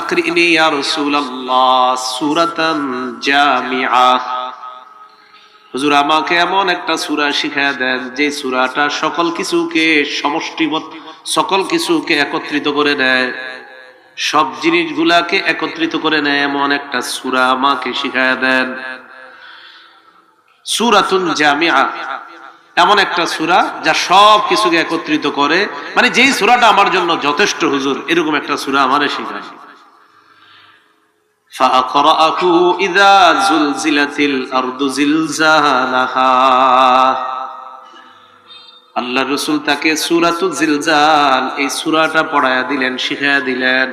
আকরিনি ইয়া রাসূলুল্লাহ সূরাতান জামিআ। হুজুর আমাকে এমন একটা সূরা শিখায়া দেন যে সূরাটা সকল কিছুকে সকল কিছুকে একত্রিত করে নেয়, সব জিনিসগুলাকে একত্রিত করে নেয় এমন একটা সূরা আমাকে শিখায়া দেন। সূরাতুন জামিআ, এমন একটা সূরা যা সব কিছুকে একত্রিত করে, মানে যেই সূরাটা আমার জন্য যথেষ্ট হুজুর, এরকম একটা সূরা আমারে শিখায়। فأقرأه إذا زلزلت الأرض زلزالها। আল্লাহ রাসূল তাকে সূরাতুল জিলজাল এই সূরাটা পড়ায়া দিলেন, শিখায়া দিলেন।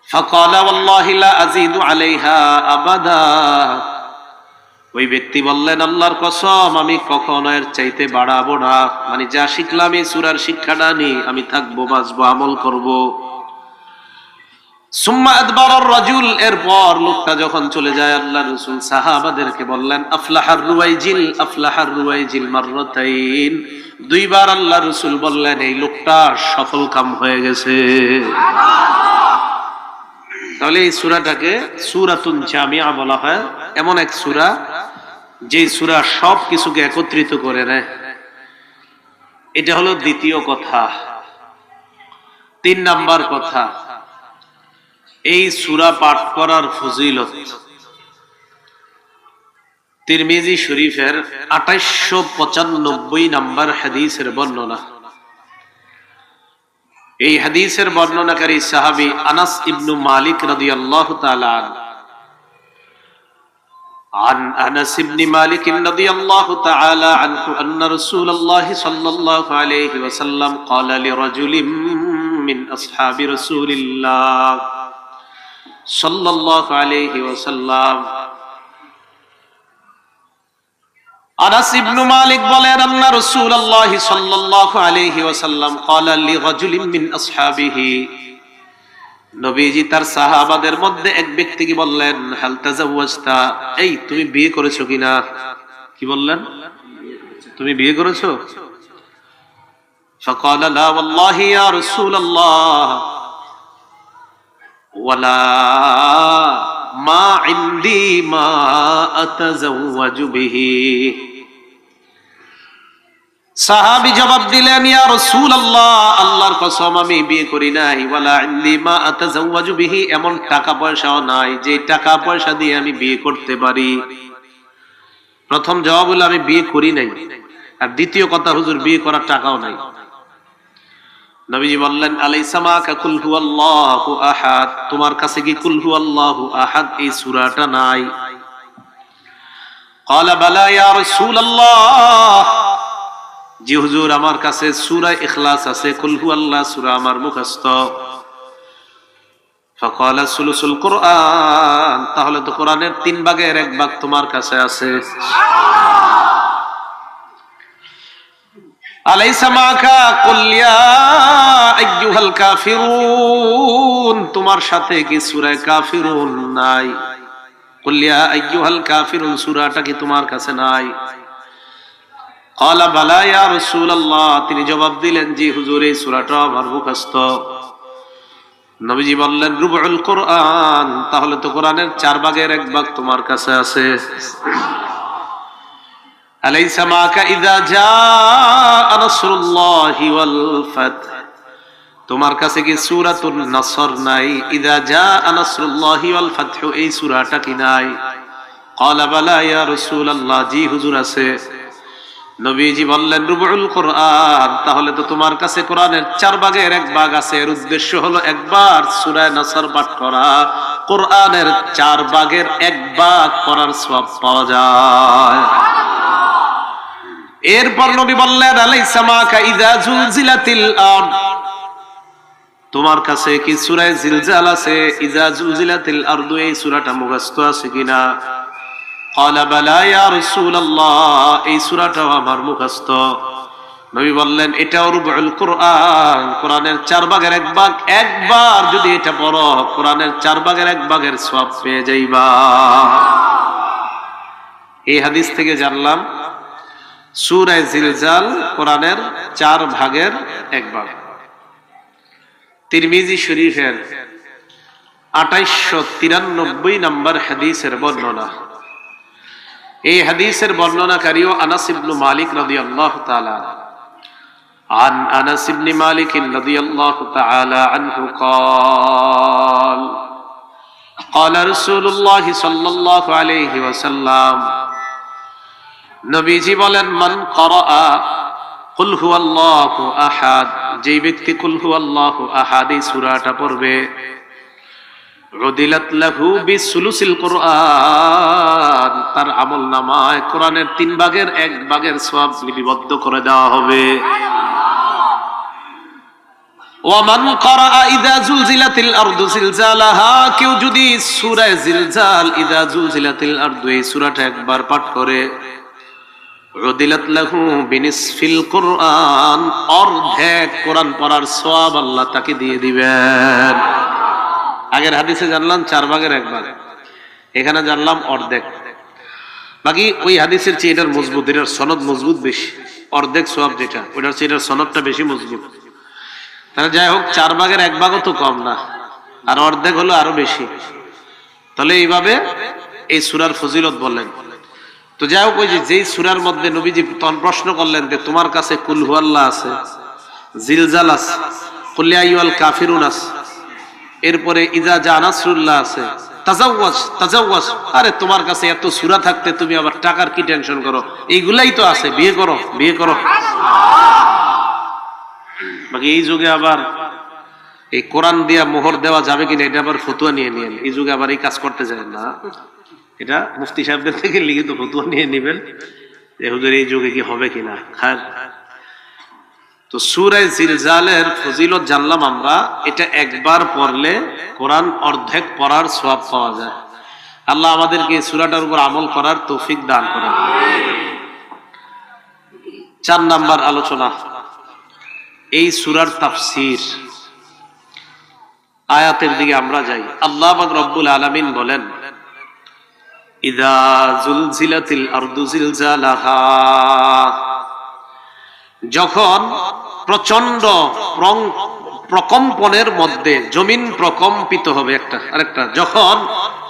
فقال والله لا أزيد عليها أبدا। ওই ব্যক্তি বললেন, আল্লাহর কসম আমি কখনো এর চাইতে বাড়াবো না, মানে যা শিখলাম এই সূরার শিক্ষাটা নিয়ে আমি থাকবো, বাঁচবো, আমল করব। সুম্মা আদবারার রাজুল, এরপর লোকটা যখন চলে যায় আল্লাহ রাসূল সাহাবাদেরকে বললেন, আফলাহার রুয়াইজিল মাররাতাইন। দুইবার আল্লাহ রাসূল বললেন এই লোকটা সফল কাম হয়ে গেছে। তাহলে এই সূরাটাকে সূরাতুন জামিআ বলা হয়, এমন এক সূরা যে সূরা সব কিছুকে একত্রিত করে নেয়। এটা হলো দ্বিতীয় কথা। 3 নাম্বার কথা, এই সূরা পাঠ করার ফজিলত তিরমিজি শরীফের 2895 নাম্বার হাদিসের বর্ণনা। এই হাদিসের বর্ণনাকারী সাহাবী আনাস ইবনে মালিক রাদিয়াল্লাহু তাআলা আনহু। عن أنس بن مالك رضي الله تعالى عنه أن رسول الله صلى الله عليه وسلم قال لرجل من أصحاب رسول الله صلى الله عليه وسلم। আনাস ইবনে মালিক বলেন, আল্লাহ রাসূলুল্লাহ সাল্লাল্লাহু আলাইহি ওয়াসাল্লাম قال لرجل من أصحابه। নবীজি তার সাহাবাদের মধ্যে এক ব্যক্তিকে বললেন, হাল তাজাওয়াজতা, এই তুমি বিয়ে করেছো কিনা? কি বললেন? তুমি বিয়ে করেছো? فقال لا والله يا رسول الله ولا ما عندي ما أتزوج به। সাহাবী জবাব দিলেন, ইয়া রাসূলুল্লাহ, আল্লাহর কসম আমি বিয়ে করি নাই। ওয়ালা ইন্দি মা আতাজাওয়াজু বিহি, এমন টাকা পয়সাও নাই যে টাকা পয়সা দিয়ে আমি বিয়ে করতে পারি। প্রথম জবাব হলো আমি বিয়ে করি নাই, আর দ্বিতীয় কথা হুজুর বিয়ে করার টাকাও নাই। নবীজি বললেন, আলাইসা মাকা কুল হুয়াল্লাহু আহাদ, তোমার কাছে কি কুল হুয়াল্লাহু আহাদ এই সূরাটা নাই? ক্বালা বালা ইয়া রাসূলুল্লাহ, জি হুজুর আমার কাছে সূরা ইখলাস আছে, কুল হুয়াল্লাহ সূরা আমার মুখস্থ। ফাকালা সুলুসুল কুরআন, তাহলে তো কোরআনের 3 ভাগের 1 ভাগ তোমার কাছে আছে। আলাইসা মাকা কুল ইয়া আইয়ুহাল কাফিরুন, তোমার সাথে কি সূরা কাফিরুন নাই? কুল ইয়া আইয়ুহাল কাফিরুন সূরাটা কি তোমার কাছে নাই? ক্বালা বালা ইয়া রাসূলুল্লাহ, তিনি জবাব দিলেন, জি হুজুর এই সূরাটা আমার মুখস্থ। নবীজি বললেন, রুবুল কুরআন, তাহলে তো কোরআনের 4 ভাগের 1 ভাগ তোমার কাছে আছে। আলাইসা মাকা ইযা জাআ নাসরুল্লাহি ওয়াল ফাত, তোমার কাছে কি সূরাতুন নাসর নাই? ইযা জাআ নাসরুল্লাহি ওয়াল ফাত, এই সূরাটা কি নাই? ক্বালা বালা ইয়া রাসূলুল্লাহ, জি হুজুর আছে। নবীজি বললেন, রুবুল কুরআন, তাহলে তো তোমার কাছে কোরআনের 4 ভাগের 1 ভাগ আছে। এর উদ্দেশ্য হলো একবার সূরা নাসর পাঠ করা, কোরআনের 4 ভাগের 1 ভাগ পড়ার সওয়াব পাওয়া যায়। এরপর নবী বললেন, আলাইসা মাকা ইযা জুলজিলাতিল আরদ, তোমার কাছে কি সূরা জিলজাল আছে? ইযা জুলজিলাতিল আরদ, এই সূরাটা মুখস্থ আছে কিনা? ক্বালা বালা ইয়া রাসূলুল্লাহ, এই সূরাটাও আমার মুখস্থ। নবী বললেন, এটাও রুবুল কুরআন, কোরআনের 4 ভাগের 1 ভাগ, একবার যদি এটা পড়ো কোরআনের 4 ভাগের 1 ভাগের সওয়াব পেয়ে যাইবা। এই হাদিস থেকে জানলাম সূরা জিলজাল কোরআনের 4 ভাগের 1 ভাগ। তিরমিজি শরীফের 2893 নম্বর হাদিসের বর্ণনা। এই হাদিসের বর্ণনাকারীও আনাস ইবনে মালিক রাদিয়াল্লাহু তাআলা। عن أنس بن مالك رضي الله تعالى عنه قال قال رسول الله صلى الله عليه وسلم নবীজি বলেন মান ক্বারা কুল হুয়াল্লাহু আহাদ, যে ব্যক্তি কুল হুয়াল্লাহু আহাদ এই সূরাটা পড়বে, উদিলাত লাহু বিসুলুসিল কুরআন, তার আমলনামায় কোরআনের 3 ভাগের 1 ভাগের সওয়াব লিপিবদ্ধ করে দেওয়া হবে। ওয়ামান ক্বারা ইযা জুলজিলাতিল আরদু জিলজালাহা, কেউ যদি সূরা জিলজাল ইযা জুলজিলাতিল আরদু এই সূরাটা একবার পাঠ করে, উদিলাত লাহু বিনিসফিল কুরআন, অর্ধেক কোরআন পড়ার সওয়াব আল্লাহ তাকে দিয়ে দিবেন। আগের হাদিসে জানলাম 4 ভাগের 1 ভাগ, এখানে জানলাম অর্ধেক। বাকি ওই হাদিসের চেয়ে এটার মজবুত, এটার সনদ মজবুত বেশি। অর্ধেক সওয়াব যেটা, ওটার চেয়ে এটার সনদটা বেশি মজবুত। তাহলে যাই হোক, 4 ভাগের 1 ভাগও তো কম না, আর অর্ধেক হলো আরো বেশি। তাহলে এইভাবে এই সূরার ফজিলত বললেন। তো যাই হোক, ওই যেই সূরার মধ্যে নবীজি তখন প্রশ্ন করলেন যে তোমার কাছে কুল হুয়াল্লাহ আছে, জিলজাল আছে, কুল ইয়া আইয়ুহাল কাফিরুন আছে, এরপরে ইজা জা নাসরুল্লাহ আছে, তাজাওয়াজ তাজাওয়াজ, আরে তোমার কাছে এত সূরা থাকতে তুমি আবার টাকার কি টেনশন করো? এইগুলাই তো আছে, বিয়ে করো বিয়ে করো। বাকি এই যুগে আবার এই কোরআন দিয়া মোহর দেওয়া যাবে কিনা এটা আবার ফতুয়া নিয়ে নিয়েন। এই যুগে আবার এই কাজ করতে যায় না, এটা মুফতি সাহেবদের থেকে লিখিত ফতুয়া নিয়ে নেবেন যে হুজুর এই যুগে কি হবে কিনা। তো সূরা জিলজালের ফজিলত জানলাম আমরা, এটা একবার পড়লে কোরআন অর্ধেক পড়ার সওয়াব পাওয়া যায়। আল্লাহ আমাদেরকে এই সূরাটার উপর আমল করার তৌফিক দান করেন। 4 নাম্বার আলোচনা, এই সূরার তাফসীর। আয়াতের দিকে আমরা যাই। আল্লাহ পাক রব্বুল আলামিন বলেন, ইযা জুলজিলাতিল আরদু জিলজালাহা, যখন প্রচন্ড প্রকম্পনের মধ্যে জমিন প্রকম্পিত হবে, একটা আরেকটা, যখন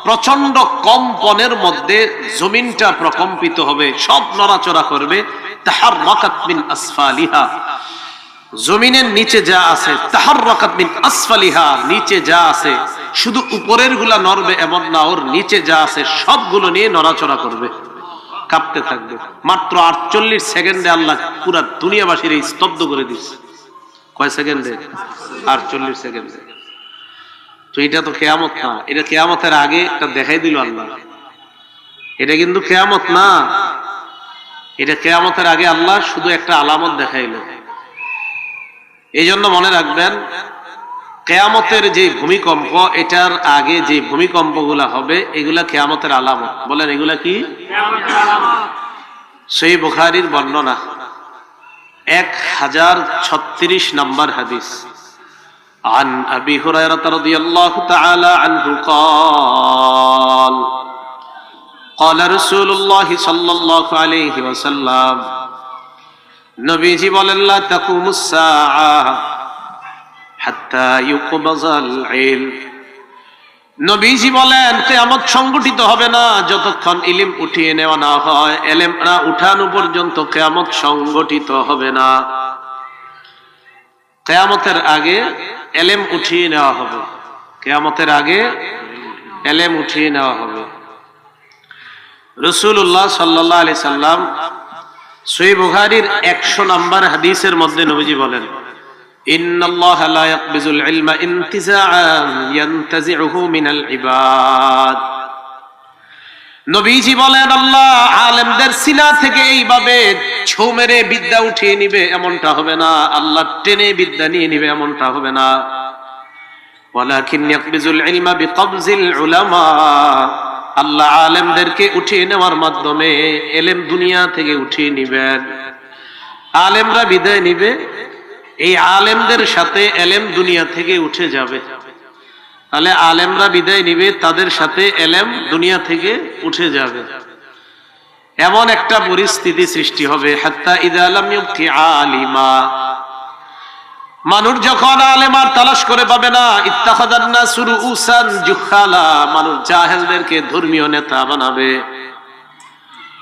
প্রচন্ড কম্পনের মধ্যে জমিনটা প্রকম্পিত হবে, সব নড়াচড়া করবে, তাহাররাকাত মিন আসফালিহা, জমিনের নিচে যা আছে, তাহাররাকাত মিন আসফালিহা, নিচে যা আছে শুধু উপরের গুলা নড়বে এমন না, ওর নিচে যা আছে সবগুলো নিয়ে নড়াচড়া করবে, কাঁপতে থাকবে। মাত্র 48 সেকেন্ডে আল্লাহ পুরা দুনিয়াবাসীর এই স্তব্ধ করে দিচ্ছে। কয় সেকেন্ডে? 48 সেকেন্ডে। তো এটা তো কিয়ামত না, এটা কিয়ামতের আগে একটা দেখাই দিল আল্লাহ। এটা কিন্তু কিয়ামত না, এটা কিয়ামতের আগে আল্লাহ শুধু একটা আলামত দেখাইল। এই জন্য মনে রাখবেন, কিয়ামতের যে ভূমিকম্প, এটার আগে যে ভূমিকম্প গুলা হবে এগুলা কিয়ামতের আলামত। বলেন এগুলা কি? সহিহ বুখারীর বর্ণনা 1036 নম্বর হাদিস। عن أبي هريرة رضي الله تعالى عنه قال قال رسول الله صلى الله عليه وسلم, নবীজি বলেন, লা তাকুমুস সাআহ হাত্তা ইউকবাযাল ইলম, নবীজি বলেন কিয়ামত সংগঠিত হবে না যতক্ষণ ইলম উঠিয়ে নেওয়া না হয়, ইলম না উঠানো পর্যন্ত কিয়ামত সংগঠিত হবে না। কিয়ামতের আগে ইলম উঠিয়ে নেওয়া হবে, কিয়ামতের আগে ইলম উঠিয়ে নেওয়া হবে। রাসূলুল্লাহ সাল্লাল্লাহু আলাইহি সাল্লাম সহিহ বুখারীর 100 নম্বর হাদিসের মধ্যে নবীজি বলেন, ইন্নাল্লাহা লা ইয়াকবিজুল ইলমা ইনতিজাআন ইয়ানতাজিউহু মিনাল ইবাদ, নবীজি বলেন আল্লাহ আলেমদের সিনা থেকে এইভাবে ছৌ মেরে বিদ্যা উঠিয়ে নিবে এমনটা হবে না, আল্লাহ টেনে বিদ্যা নিয়ে নিবে এমনটা হবে না। ওয়ালাকিন ইয়াকবিজুল ইলমা বিকবজিল উলামা, আল্লাহ আলেমদেরকে উঠিয়ে নেওয়ার মাধ্যমে এলেম দুনিয়া থেকে উঠিয়ে নিবেন। আলেমরা বিদায় নিবে, এই আলেমদের সাথে এলেম দুনিয়া থেকে উঠে যাবে। তাহলে আলেমরা বিদায় নিবে, তাদের সাথে এলেম দুনিয়া থেকে উঠে যাবে। এমন একটা পরিস্থিতি সৃষ্টি হবে, হাত্তা ইযা লাম ইউবকি আলিমা, মানুষ যখন আলেমার তালাশ করে পাবে না, ইত্তাখাযান নাসু রুউসান জুহালা, মানুষ জাহেলদেরকে ধর্মীয় নেতা বানাবে।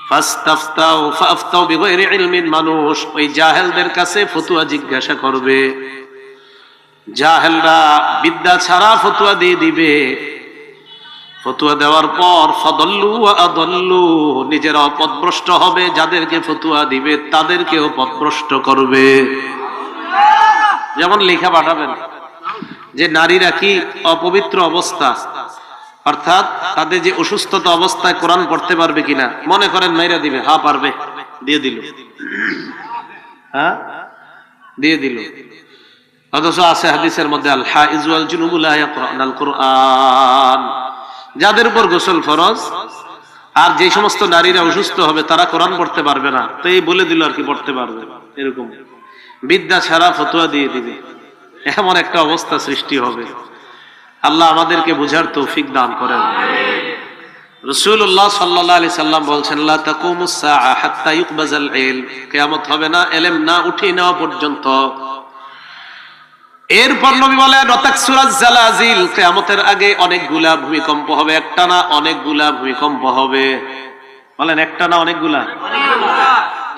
ফাস্তাফতাউ ফাফতাউ বিগাইরি ইলমিন, মানুষ ওই জাহেলদের কাছে ফতোয়া জিজ্ঞাসা করবে। জাহেলরা বিদ্যা ছাড়া ফতোয়া দিয়ে দিবে। ফতোয়া দেওয়ার পর ফাদাল্লু ওয়া আদাল্লু, নিজেরাও পথভ্রষ্ট হবে, যাদেরকে ফতোয়া দিবে তাদেরকেও পথভ্রষ্ট করবে। যেমন লেখা পাঠাবেন যে নারীরা কি অপবিত্র অবস্থা, অর্থাৎ তাদের যে অসুস্থতা অবস্থায় কোরআন পড়তে পারবে কিনা, মনে করেন মাইরা দিবে, হ্যাঁ পারবে, দিয়ে দিল, হ্যাঁ দিয়ে দিল। অথচ আছে হাদিসের মধ্যে আল হাইজ ওয়াল জুনুবু লা ইয়াকরাউনাল কুরআন, যাদের উপর গোসল ফরজ আর যে সমস্ত নারীরা অসুস্থ হবে তারা কোরআন পড়তে পারবে না, তো এই বলে দিল আর কি পড়তে পারবে। এরকম বিদ্যা ছাড়া ফতোয়া দিয়ে দিবে, এমন একটা অবস্থা সৃষ্টি হবে। আল্লাহ আমাদেরকে বুঝার তৌফিক দান করেন। রাসূলুল্লাহ সাল্লাল্লাহু আলাইহি সাল্লাম বলছেন, লা তাকুমুস সাআ হাত্তা ইউকবাজাল ইলম, কিয়ামত হবে না ইলম না উঠিয়ে নেওয়া পর্যন্ত। এরপর নবী বলেন, ওয়াতাকসুরাজ জালাজিল, কিয়ামতের আগে অনেকগুলা ভূমিকম্প হবে, একটা না অনেকগুলা ভূমিকম্প হবে। বলেন একটা না অনেকগুলা?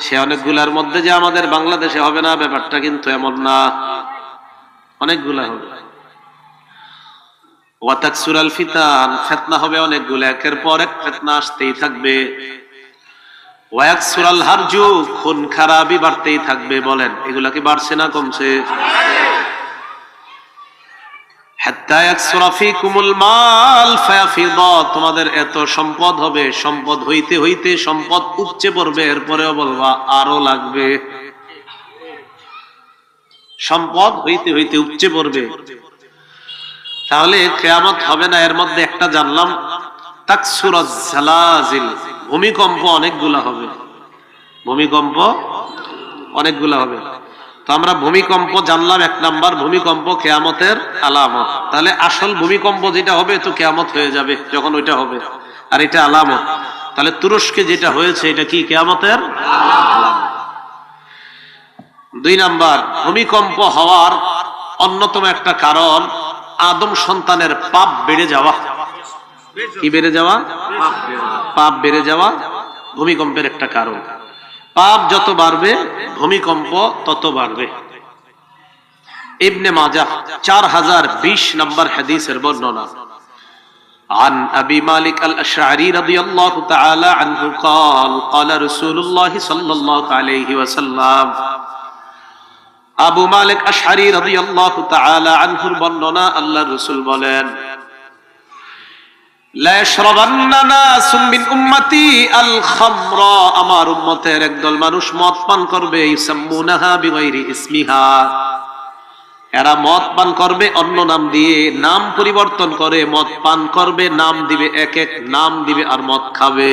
সে অনেকগুলার মধ্যে যে আমাদের বাংলাদেশে হবে না ব্যাপারটা কিন্তু এমন না, অনেকগুলা হবে। ওয়াতাকসুরাল ফিতান, ফিতনা হবে অনেকগুলা, একের পর এক ফিতনা আসতেই থাকবে। ওয়ায়াকসুরাল হারজু, খুন খারাপি বাড়তেই থাকবে। বলেন এগুলা কি বাড়ছে না কমছে? হাত্তা ইয়াকসুরা ফীকুমুল মাল ফায়াফিদা, তোমাদের এত সম্পদ হবে, সম্পদ হইতে হইতে সম্পদ উপচে পড়বে, এরপরেও বলবা আরো লাগবে। সম্পদ হইতে হইতে উপচে পড়বে। তাহলে কিয়ামত হবে না, এর মধ্যে একটা জানলাম, তাকসুরাজ জালাজিল, ভূমিকম্প অনেকগুলা হবে। ভূমিকম্প অনেকগুলা হবে। তো আমরা ভূমিকম্প জানলাম এক নাম্বার, ভূমিকম্প কিয়ামতের আলামত। তাহলে আসল ভূমিকম্প যেটা হবে তো কিয়ামত হয়ে যাবে যখন ওইটা হবে, আর এটা আলামত। তাহলে তুরস্কে যেটা হয়েছে এটা কি কিয়ামতের আলামত। দুই নাম্বার, ভূমিকম্প হওয়ার অন্যতম একটা কারণ আদম সন্তানের পাপ বেড়ে যাওয়া। কি বেড়ে যাওয়া? পাপ বেড়ে যাওয়া ভূমিকম্পের একটা কারণ। পাপ যত বাড়বে ভূমিকম্প তত বাড়বে। ইবনে মাজাহ 4020 নম্বর হাদিসের বর্ণনা। عن أبي مالك الأشعري رضي الله تعالى عنه قال قال رسول الله صلى الله عليه وسلم, আবু মালিক আশআরী রাদিয়াল্লাহু তাআলা আনহুর বর্ণনা, আল্লাহর রাসূল বলেন, লা ইয়াশরাবান্না নাসুম মিন উম্মতি আল খামরা, আমার উম্মতের একদল মানুষ মদ পান করবে, ইউসাম্মুনাহা বিগাইরি ইসমিহা, এরা মদ পান করবে অন্য নাম দিয়ে, নাম পরিবর্তন করে মদ পান করবে, নাম দিবে এক এক নাম দিবে, আর মদ খাবে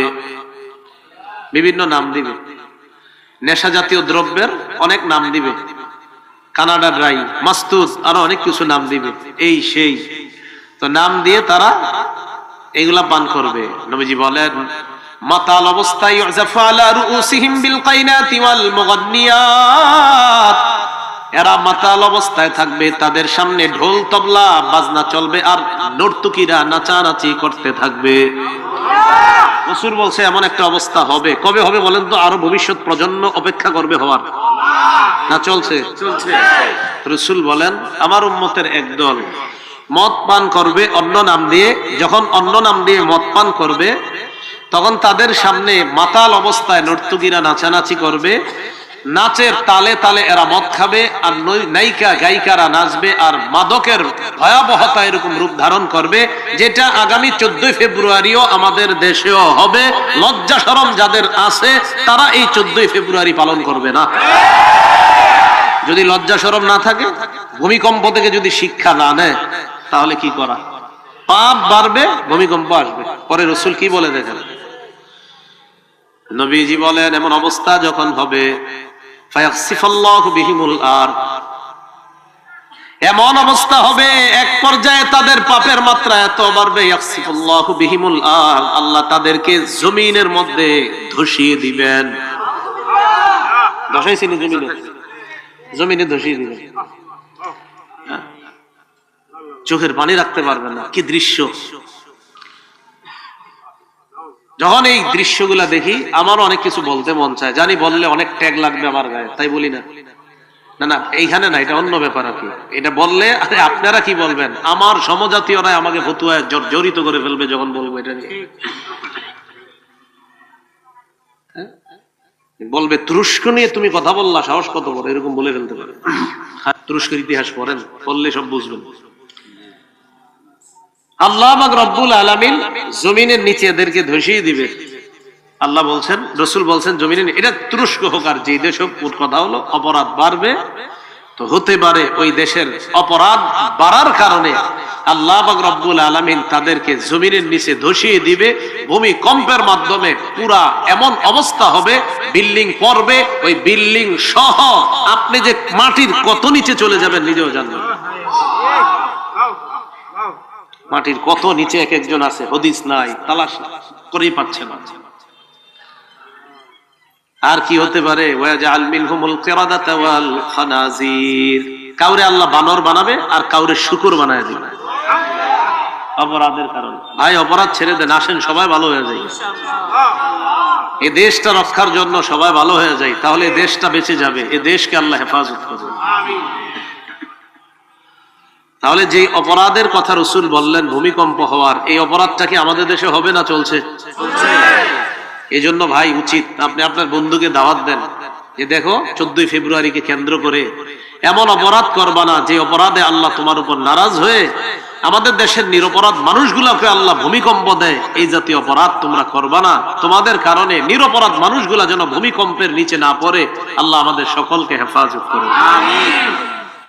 বিভিন্ন নাম দিবে। নেশা জাতীয় দ্রব্যের অনেক নাম দিবে, কানাডা ড্রাই, মাস্তুদ, আরো অনেক কিছু নাম দিবে, এই সেই। তো নাম দিয়ে তারা এগুলা পান করবে। নবীজি বলেন, মাতাল অবস্থায় ইউযাফু আলা রুউসিহিম বিল কাইনাতি ওয়াল মুগান্নিয়াত, এরা মাতাল অবস্থায় থাকবে, তাদের সামনে ঢোল তবলা বাজনা চলবে আর নর্তকীরা নাচানাচি করতে থাকবে। রাসূল বলছে এমন একটা অবস্থা হবে। কবে হবে বলেন তো? আরো ভবিষ্যৎ প্রজন্ম অপেক্ষা করবে হওয়ার, না চলছে? রাসূল বলেন, আমার উম্মতের একদল মদ পান করবে অন্য নাম দিয়ে। যখন অন্য নাম দিয়ে মদ পান করবে তখন তাদের সামনে মাতাল অবস্থায় নর্তকীরা নাচানাচি করবে, নাচের তালে তালে এরা মদ খাবে, আর নায়িকা গায়িকারা নাচবে, আর মাদকের ভয়াবহতা এরকম রূপ ধারণ করবে, যেটা আগামী 14 ফেব্রুয়ারিও আমাদের দেশেও হবে। লজ্জা শরম যাদের আছে তারা এই 14 ফেব্রুয়ারি পালন করবে না। যদি লজ্জা শরম না থাকে, ভূমিকম্প থেকে যদি শিক্ষা না নেয়, তাহলে কি করা? পাপ বাড়বে, ভূমিকম্প আসবে। পরে রাসূল কি বলে দেখেন, নবীজি বলেন, এমন অবস্থা যখন হবে, ফায়াখসিফাল্লাহু বিহিমুল আরদ, এমন অবস্থা হবে এক পর্যায়ে তাদের পাপের মাত্রা এত বাড়বে, ইয়াখসিফুল্লাহু বিহিমুল আরদ, আল্লাহ তাদেরকে জমিনের মধ্যে ধসিয়ে দিবেন। ধসাইছেন জমিনে, জমিনে ধসিয়ে দিবেন। চোখের পানি রাখতে পারবেন না। কি দৃশ্য! যখন এই দৃশ্যগুলা দেখি আমারও অনেক কিছু বলতে মন চায়, জানি বললে অনেক ট্যাগ লাগবে আমার গায়ে, তাই বলি না। না না, এইখানে না, এটা অন্য ব্যাপার আর কি। এটা বললে আরে আপনারা কি বলবেন, আমার সমজাতীয়রা আমাকে ফতুয়ায় জড়িত করে ফেলবে যখন বলবো এটা নিয়ে। বলবে তুরস্ক নিয়ে তুমি কথা বললা, সাহস কত বড়, এরকম বলে ফেলতে পারে। তুরস্কের ইতিহাস পড়েন, পড়লে সব বুঝবেন। আল্লাহ পাক রব্বুল আলামিন জমিনের নিচে এদেরকে ধসিয়ে দিবে। আল্লাহ বলছেন, রাসূল বলছেন জমিনে, এটা তুরস্ক হোক আর যে দেশ হোক, কথা হলো অপরাধ বাড়বে। তো হতে পারে ওই দেশের অপরাধ বাড়ার কারণে আল্লাহ পাক রব্বুল আলামিন তাদেরকে জমিনের নিচে ধসিয়ে দিবে। ভূমিকম্পের মাধ্যমে পুরা এমন অবস্থা হবে, বিল্ডিং পড়বে, ওই বিল্ডিং সহ আপনি যে মাটির কত নিচে চলে যাবেন নিজেও জানবেন। মাটির কত নিচে এক একজন আছে, হদিস নাই, তালাশ করেই পাচ্ছে না। আর কি হতে পারে, ওয়াজআল মিনহুমুল কিরাদাতা ওয়াল খানাজির, কাউরে আল্লাহ বানর বানাবে আর কাউরে শূকর বানায় দিবে অপরাধের কারণে। ভাই অপরাধ ছেড়ে দেন, আসেন সবাই ভালো হয়ে যায়। এই দেশটা রক্ষার জন্য সবাই ভালো হয়ে যায়, তাহলে এই দেশটা বেঁচে যাবে, এই দেশকে আল্লাহ হেফাজত করবে। তাহলে যে অপরাধের কথা রাসূল বললেন ভূমিকম্প হওয়ার, এই অপরাধটা কি আমাদের দেশে হবে না চলছে? এই জন্য ভাই উচিত আপনি আপনার বন্ধুকে দাওয়াত দেন যে দেখো 14 ফেব্রুয়ারিকে কেন্দ্র করে এমন অপরাধ করবা না যে অপরাধে আল্লাহ তোমার উপর নারাজ হয়ে আমাদের দেশের নিরপরাধ মানুষগুলোকে আল্লাহ ভূমিকম্প দেয়। এই জাতীয় অপরাধ তোমরা করবা না, তোমাদের কারণে নিরপরাধ মানুষগুলা যেন ভূমিকম্পের নিচে না পড়ে। আল্লাহ আমাদের সকলকে হেফাজত করুন। আমিন।